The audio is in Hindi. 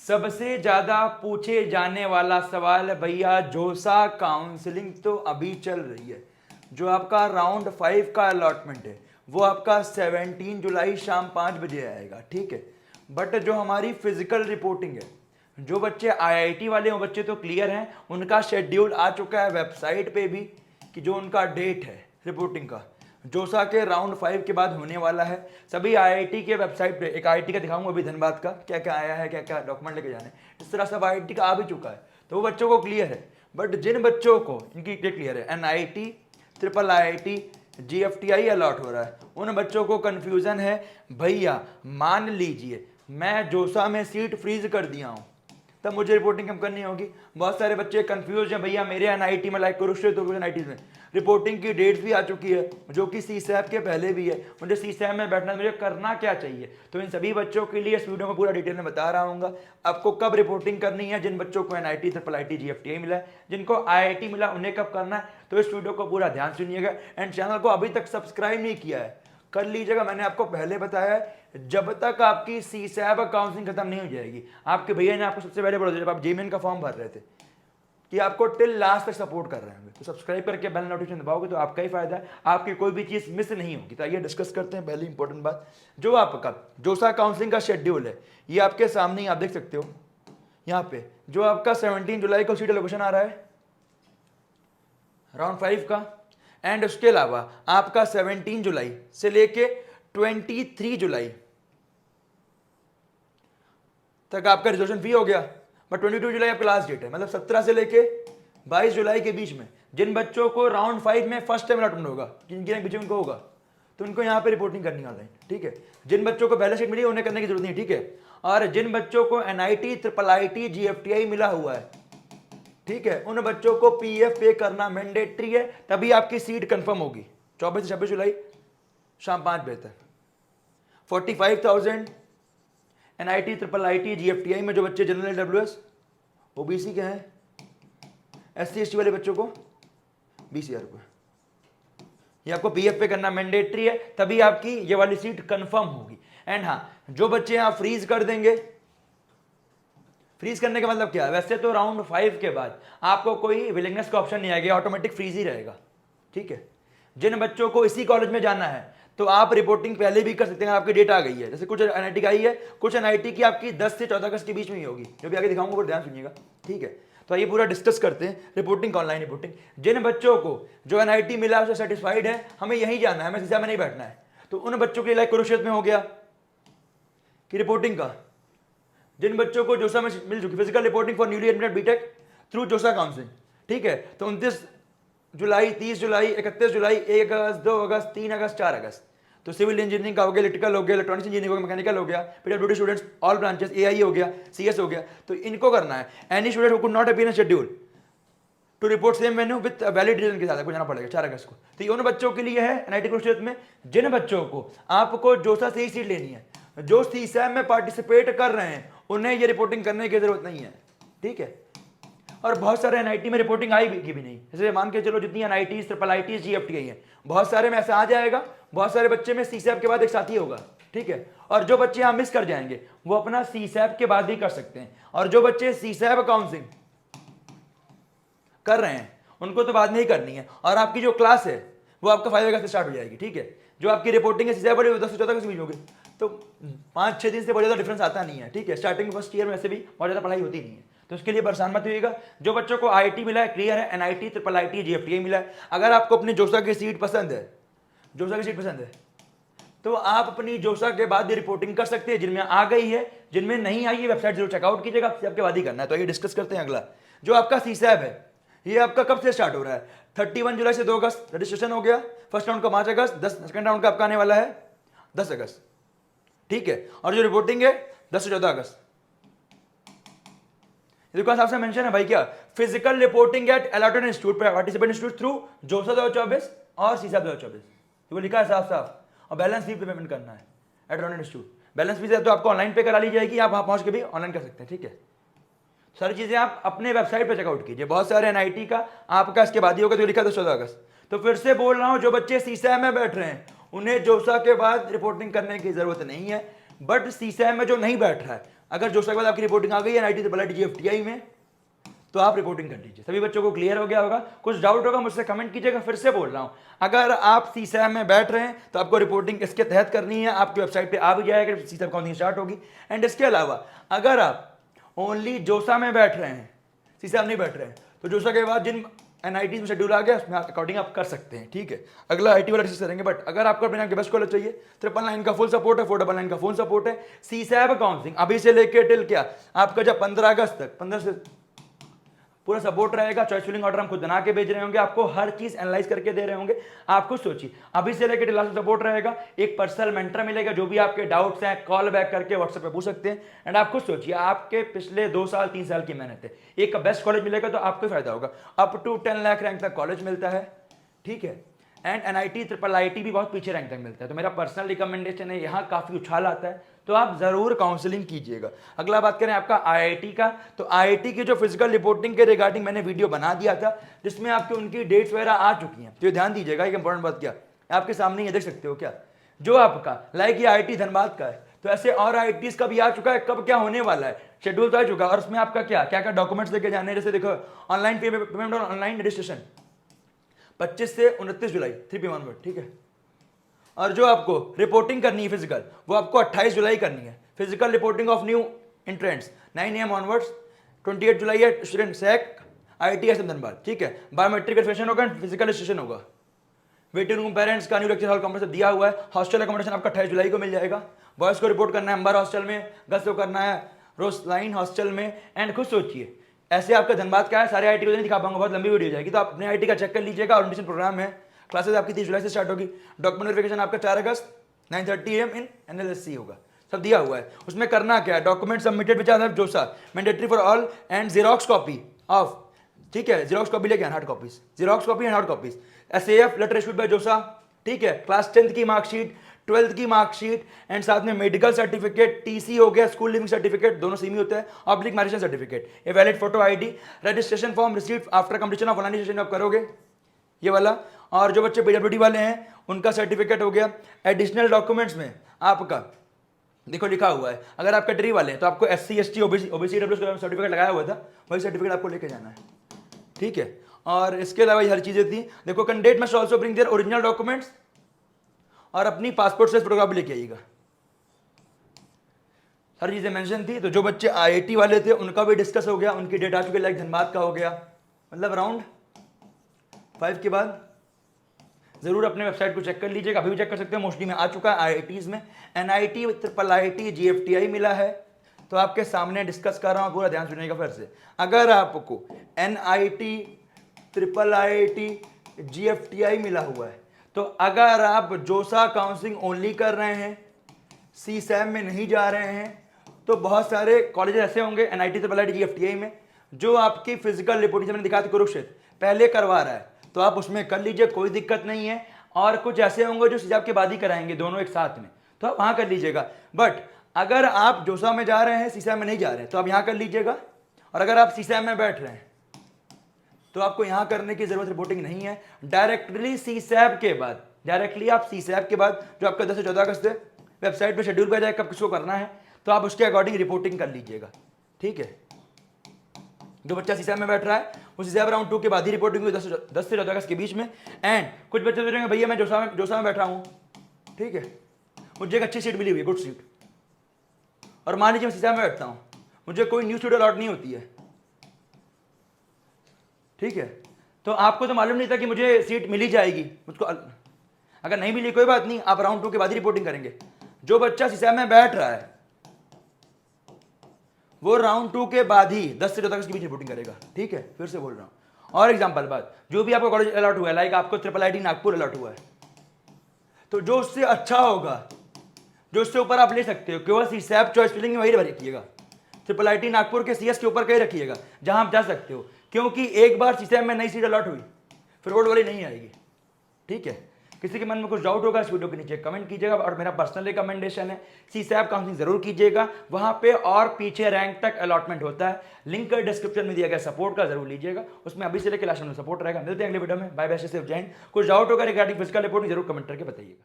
सबसे ज्यादा पूछे जाने वाला सवाल है भैया, जोसा काउंसलिंग तो अभी चल रही है। जो आपका राउंड 5 का अलॉटमेंट है वो आपका 17 जुलाई शाम 5 बजे आएगा, ठीक है। बट जो हमारी फिजिकल रिपोर्टिंग है, जो बच्चे आईआईटी वाले वो बच्चे तो क्लियर हैं, उनका शेड्यूल आ चुका है वेबसाइट पे भी कि जो उनका डेट है रिपोर्टिंग का जोसा के राउंड 5 के बाद होने वाला है। सभी आईआईटी के वेबसाइट पे, एक आईआईटी का दिखाऊंगा अभी धनबाद का, क्या क्या आया है, क्या क्या डॉक्यूमेंट लेके जाने, इस तरह सब आईआईटी का आ भी चुका है, तो वो बच्चों को क्लियर है। बट जिन बच्चों को इनकी क्लियर है, NIT, triple IIT, GFTI allot हो रहा है, उन बच्चों को कंफ्यूजन है भैया मान लीजिए मैं जोसा में सीट फ्रीज कर दिया हूं, तब मुझे रिपोर्टिंग कम करनी होगी। बहुत सारे बच्चे कंफ्यूज हैं भैया मेरे एनआईटी में, लाइक कुरुक्षेत्र एनआईटी में रिपोर्टिंग की डेट्स भी आ चुकी है जो कि सीसैप के पहले भी है, मुझे सीसैप में बैठना, मुझे करना क्या चाहिए। तो इन सभी बच्चों के लिए इस वीडियो में पूरा डिटेल में बता रहा हूँ आपको कब रिपोर्टिंग करनी है। जिन बच्चों को एनआईटी, ट्रिपल आईटी, जीएफटीआई मिला है, जिनको आईआईटी मिला, उन्हें कब करना है, तो इस वीडियो को पूरा ध्यान सुनिएगा। एंड चैनल को अभी तक सब्सक्राइब नहीं किया है कर लीजिएगा। मैंने आपको पहले बताया है जब तक आपकी सीसैप काउंसलिंग खत्म नहीं हो जाएगी, आपके भैया ने आपको सबसे पहले बोला जब आप जेईई का फॉर्म भर रहे थे कि आपको टिल लास्ट तक सपोर्ट कर रहे होंगे, तो सब्सक्राइब करके बेल नोटिफिकेशन दबाओगे तो आपका ही फायदा है, आपकी कोई भी चीज मिस नहीं होगी। तो आइए डिस्कस करते हैं पहली इंपॉर्टेंट बात, जो आपका जोसा काउंसलिंग का शेड्यूल है ये आपके सामने ही आप देख सकते हो। यहाँ पे जो आपका 17 जुलाई को सीट एलोकेशन आ रहा है राउंड 5 का, एंड उसके अलावा आपका 17 जुलाई से लेके 23 जुलाई तक आपका रिजर्वेशन फ्री हो गया। बट 22 जुलाई आपका लास्ट डेट है, मतलब 17 से लेके 22 जुलाई के बीच में जिन बच्चों को राउंड 5 में फर्स्ट टाइम अलॉटमेंट होगा, जिनके बीच में उनको होगा, तो उनको यहाँ पे रिपोर्टिंग करनी ऑनलाइन, ठीक है। जिन बच्चों को पहले सीट मिली उन्हें करने की जरूरत नहीं, ठीक है। और जिन बच्चों को एनआईटी, ट्रिपल आईटी, जीएफटीआई मिला हुआ है, ठीक है, उन बच्चों को पीएफ पे करना मैंडेटरी है, तभी आपकी सीट कंफर्म होगी 24 से 26 जुलाई शाम 5 बजे तक। 45,000 एनआईटी, ट्रिपल आईटी, जीएफटीआई में जो बच्चे जनरल, डब्ल्यूएस, ओबीसी के हैं, एससी एसटी वाले बच्चों को 20,000 रुपये, ये आपको पीएफ पे करना मैंडेटरी है, तभी आपकी ये वाली सीट कंफर्म होगी। एंड हाँ, जो बच्चे यहां फ्रीज कर देंगे, फ्रीज करने का मतलब क्या है, वैसे तो राउंड 5 के बाद आपको कोई विलिंगनेस का ऑप्शन नहीं आएगा, ऑटोमेटिक फ्रीज ही रहेगा, ठीक है। जिन बच्चों को इसी कॉलेज में जाना है तो आप रिपोर्टिंग पहले भी कर सकते हैं, आपकी डेट आ गई है, जैसे कुछ एनआईटी का आई है, कुछ एनआईटी की आपकी 10 से 14 अगस्त के बीच में ही होगी, जो भी आगे दिखाऊंगा वो ध्यान सुनिएगा, ठीक है। तो आइए पूरा डिस्कस करते हैं रिपोर्टिंग, ऑनलाइन रिपोर्टिंग। जिन बच्चों को जो एनआईटी मिला उससे सेटिस्फाइड है, हमें यहीं जाना है, हमें सीसा में नहीं बैठना है, तो उन बच्चों के लिए कुरुक्षेत्र में हो गया कि रिपोर्टिंग का, जिन बच्चों को जोसा में मिल चुकी physical reporting for newly admitted BTech through JoSAA counselling, ठीक है, तो 29 जुलाई, 30 जुलाई, 31 जुलाई, 1 अगस्त, 2 अगस्त, 3 अगस्त, 4 अगस्त, तो सिविल इंजीनियरिंग का हो गया, इलेक्ट्रिकल हो गया, इलेक्ट्रॉनिक्स इंजीनियरिंग हो गया, मैकेनिकल हो गया, PWD students all branches, AI हो गया, सीएस हो गया, तो इनको करना है। Any student who could not appear in schedule to report same venue with valid reason के साथ आपको जाना पड़ेगा 4 अगस्त को। तो ये उन बच्चों के लिए है एनआईटी कुरुक्षेत्र में जिन बच्चों को आपको जोसा से ही सीट लेनी है, जो सीसैम में पार्टिसिपेट कर रहे हैं उन्हें ये रिपोर्टिंग करने की जरूरत नहीं है, ठीक है। और बहुत सारे एनआईटी में रिपोर्टिंग आई भी नहीं, जैसे मान के चलो जितनी एनआईटी, ट्रिपल आईटी, जीएफटीआई है, बहुत सारे में ऐसा आ जाएगा, बहुत सारे बच्चे में सीसैप के बाद एक साथी होगा, ठीक है। और जो बच्चे यहां मिस कर जाएंगे वो अपना सीसैप के बाद ही कर सकते हैं, और जो बच्चे सीसैप काउंसलिंग कर रहे हैं उनको तो बाद में ही करनी है। और आपकी जो क्लास है वो आपका 5 अगस्त से स्टार्ट हो जाएगी, ठीक है। जो आपकी रिपोर्टिंग है सीसैप वाली 10 से 14 अगस्त के बीच होगी, तो 5-6 दिन से बहुत ज़्यादा डिफरेंस आता नहीं है, ठीक है। स्टार्टिंग फर्स्ट ईयर में ऐसे भी बहुत ज़्यादा पढ़ाई होती नहीं है, तो उसके लिए परेशान मत होइएगा। जो बच्चों को आईटी मिला है क्लियर है, एनआईटी, ट्रिपल आईटी, जीएफटीआई मिला है, अगर आपको अपनी जोसा की सीट पसंद है, जोसा की सीट पसंद है, तो आप अपनी जोसा के बाद रिपोर्टिंग कर सकते हैं। जिनमें आ गई है, जिनमें नहीं आई है, वेबसाइट जरूर चेकआउट कीजिएगा, आपके बाद ही करना है। तो आइए डिस्कस करते हैं अगला, जो आपका सीसैप है ये आपका कब से स्टार्ट हो रहा है, 31 जुलाई से 2 अगस्त रजिस्ट्रेशन हो गया, फर्स्ट राउंड का 5 अगस्त, सेकंड राउंड का आपका आने वाला है 10 अगस्त, ठीक है। और जो रिपोर्टिंग है 10 से 14 अगस्त। देखो साफ से मेंशन है भाई, क्या physical reporting at allotted institute, participant institute through JoSAA 2024 और सीसैप 2024, वो लिखा है साफ साफ। और बैलेंस फी पे पेमेंट करना है at allotted institute. Balance fees है तो आपको ऑनलाइन पे करा ली जाएगी, आप वहां पहुंच के भी ऑनलाइन कर सकते हैं, ठीक है। सारी चीजें आप अपने वेबसाइट पे चेकआउट कीजिए। बहुत सारे एनआईटी का आपका इसके बाद ही होगा, तो लिखा 14 अगस्त। तो फिर से बोल रहा हूं, जो बच्चे सीसैप में बैठ रहे हैं उन्हें जोसा के बाद रिपोर्टिंग करने की जरूरत नहीं है, बट सीसैप में जो नहीं बैठ रहा है अगर जोसा के बाद आपकी रिपोर्टिंग आ गई है NIT ट्रिपल IIT GFTI में, तो आप रिपोर्टिंग कर लीजिए। सभी बच्चों को क्लियर हो गया होगा? कुछ डाउट होगा मुझसे कमेंट कीजिएगा। फिर से बोल रहा हूं, अगर आप CSAM में बैठ रहे हैं तो आपको रिपोर्टिंग इसके तहत करनी है, आपकी वेबसाइट पे आ भी जाएगा, CSAM काउंसलिंग स्टार्ट होगी। एंड इसके अलावा अगर आप ओनली जोसा में बैठ रहे हैं, CSAM नहीं बैठ रहे हैं, तो जोसा के बाद जिन NIT में शेड्यूल आ गया उसमें अकॉर्डिंग आप कर सकते हैं, ठीक है। अगला IT वाला डिस्कस करेंगे। बट अगर आपको अपने बेस्ट कॉलेज चाहिए, 999 का फुल सपोर्ट है, 499 का फुल सपोर्ट है। CSAM काउंसलिंग अभी से लेके टिल क्या आपका जब 15 अगस्त तक 15 से पूरा सपोर्ट रहेगा। चॉइस फिलिंग ऑर्डर हम खुद बना के भेज रहे होंगे, आपको हर चीज एनालाइज करके दे रहे होंगे। आप खुद सोचिए, अभी से लेकर लास्ट सपोर्ट रहेगा, एक पर्सनल मेंटर मिलेगा, जो भी आपके डाउट्स हैं कॉल बैक करके व्हाट्सएप पे पूछ सकते हैं। एंड आप खुद सोचिए, आपके पिछले 2 साल 3 साल की मेहनत है, एक बेस्ट कॉलेज मिलेगा तो आपको फायदा होगा। अप टू 10 लाख रैंक तक कॉलेज मिलता है, ठीक है। एंड NIT ट्रिपल IIT भी बहुत पीछे रैंक तक मिलता है। तो मेरा पर्सनल रिकमेंडेशन है, यहाँ काफी उछाल आता है, तो आप जरूर काउंसलिंग कीजिएगा। अगला बात करें आपका IIT का, तो IIT की जो फिजिकल रिपोर्टिंग के रिगार्डिंग मैंने वीडियो बना दिया था, जिसमें आपकी उनकी डेट्स वगैरह आ चुकी हैं। तो ये ध्यान दीजिएगा, एक इंपॉर्टेंट बात क्या आपके सामने ये देख सकते हो क्या, जो आपका लाइक ये IIT धनबाद का है, तो ऐसे और IITs का भी आ चुका है, कब क्या होने वाला है शेड्यूल तो आ चुका है। और उसमें आपका क्या क्या क्या डॉक्यूमेंट्स लेके जाने, जैसे देखो ऑनलाइन पेमेंट और ऑनलाइन रजिस्ट्रेशन 25 से 29 जुलाई 3 PM ऑनवर्ड, ठीक है। और जो आपको रिपोर्टिंग करनी है फिजिकल, वो आपको 28 जुलाई करनी है। Physical reporting of new entrants 9 AM onwards, 28 जुलाई है स्टूडेंट सैक IIT धनबाद, ठीक है। बायोमेट्रिक वेरिफिकेशन होगा, फिजिकल रजिस्ट्रेशन होगा। वेटिंग रूम पेरेंट्स का न्यू लेक्चर हॉल कॉम्प्लेक्स दिया हुआ है। हॉस्टल अकोमोडेशन आपका 28 जुलाई को मिल जाएगा। बॉयज को रिपोर्ट करना है अंबर हॉस्टल में, गर्ल्स को करना है रोसलाइन हॉस्टल में। एंड खुद सोचिए, ऐसे आपका धनबाद का है, सारे IIT को नहीं दिखा पाऊंगा, बहुत लंबी वीडियो जाएगी, तो आप अपने IIT का चेक कर लीजिएगा। ओरिएंटेशन प्रोग्राम है, क्लासेस आपकी 30 जुलाई से स्टार्ट होगी। डॉक्यूमेंट वेरिफिकेशन आपका 4 अगस्त 9:30 AM इन NLSC होगा, सब दिया हुआ है। उसमें करना क्या है, document submitted which are JoSAA mandatory for all and xerox copy of, ठीक है, जेरोक्स कॉपी लेके आना, hard copies, xerox copy and hard copies. SAF letter issued by JoSAA, ठीक है। क्लास 10th की मार्कशीट, 12th की मार्कशीट एंड साथ में मेडिकल सर्टिफिकेट, TC हो गया, स्कूल लिविंग सर्टिफिकेट, दोनों सेम ही होता है, oblique marriage certificate, a valid photo ID, registration form received after completion of online registration आप करोगे, ये वाला। और जो बच्चे PWD वाले हैं उनका सर्टिफिकेट हो गया। एडिशनल डॉक्यूमेंट्स में आपका देखो लिखा हुआ है, अगर आप कैटेगरी वाले हैं तो आपको SC ST OBC EWS certificate लगाया हुआ था, वही सर्टिफिकेट आपको लेके जाना है, ठीक है। और इसके अलावा ये हर चीजें थी। देखो candidate must also bring their original documents और अपनी पासपोर्ट साइज फोटोग्राफ लेके आइएगा, हर चीजें मेंशन थी। तो जो बच्चे IIT वाले थे उनका भी डिस्कस हो गया, उनकी डेट आ चुकी है, लाइक धनबाद का हो गया, मतलब राउंड 5 के बाद जरूर अपने वेबसाइट को चेक कर लीजिएगा, अभी भी चेक कर सकते हैं, मोस्टली में आ चुका है IITs में। NIT ट्रिपल IIT GFTI मिला है, तो आपके सामने डिस्कस कर रहा हूं, पूरा ध्यान सुनिएगा फिर से। अगर आपको NIT ट्रिपल IIT GFTI मिला हुआ है, तो अगर आप जोसा काउंसलिंग ओनली कर रहे हैं, CSAM में नहीं जा रहे हैं, तो बहुत सारे कॉलेजेस ऐसे होंगे NIT ट्रिपल IIT GFTI में जो आपकी फिजिकल रिपोर्टिंग मैंने दिखा थी कुरुक्षेत्र पहले करवा रहा है, तो आप उसमें कर लीजिए, कोई दिक्कत नहीं है। और कुछ ऐसे होंगे जो CSAM के बाद ही कराएंगे, दोनों एक साथ में, तो आप वहां कर लीजिएगा। बट अगर आप जोसा में जा रहे हैं, CSAM में नहीं जा रहे हैं, तो आप यहां कर लीजिएगा। और अगर आप CSAM में बैठ रहे हैं तो आपको यहां करने की जरूरत रिपोर्टिंग नहीं है। डायरेक्टली CSAM के बाद, डायरेक्टली आप CSAM के बाद जो आपका 10 से 14 अगस्त है वेबसाइट पे शेड्यूल पे जाए कब किसको करना है, तो आप उसके अकॉर्डिंग रिपोर्टिंग कर लीजिएगा, ठीक है। जो बच्चा CSAM में बैठ रहा है वो CSAM राउंड 2 के बाद ही रिपोर्टिंग हुई, 10 से 14 अगस्त के बीच में। एंड कुछ बच्चे सोचेंगे भैया मैं जोसा में बैठ रहा हूँ, ठीक है, मुझे एक अच्छी सीट मिली हुई है, गुड सीट, और मान लीजिए मैं CSAM में बैठता हूँ, मुझे कोई न्यू सीट अलॉट नहीं होती है, ठीक है। तो आपको तो मालूम नहीं था कि मुझे सीट मिली जाएगी, मुझको अगर नहीं मिली कोई बात नहीं, आप राउंड 2 के बाद ही रिपोर्टिंग करेंगे। जो बच्चा CSAM में बैठ रहा है वो राउंड 2 के बाद ही 10 से 14 अगस्त के बीच रिपोर्टिंग करेगा, ठीक है। फिर से बोल रहा हूं, और एग्जांपल बात, जो भी आपको कॉलेज अलॉट हुआ है, लाइक आपको ट्रिपल IIT नागपुर अलॉट हुआ है, तो जो उससे अच्छा होगा, जो उससे ऊपर आप ले सकते हो, केवल CSAM चॉइस फिलिंग में वही रखिएगा। ट्रिपल IIT नागपुर के CS के ऊपर कहीं रखिएगा जहां आप जा सकते हो, क्योंकि एक बार CSAM में नई सीट अलॉट हुई फिर रोड वाली नहीं आएगी, ठीक है। किसी के मन में कुछ डाउट होगा इस वीडियो के नीचे कमेंट कीजिएगा। और मेरा पर्सनल रिकमेंडेशन है CSAM काउंसलिंग जरूर कीजिएगा, वहां पे और पीछे रैंक तक अलॉटमेंट होता है। लिंक डिस्क्रिप्शन में दिया गया सपोर्ट का जरूर लीजिएगा, उसमें अभी से लेकर लास्ट में सपोर्ट रहेगा। मिलते हैं अगले वीडियो में, बाय बाय, सेफ जय हिंद। कुछ डाउट होगा रिगार्डिंग फिजिकल रिपोर्टिंग जरूर कमेंट करके बताइएगा।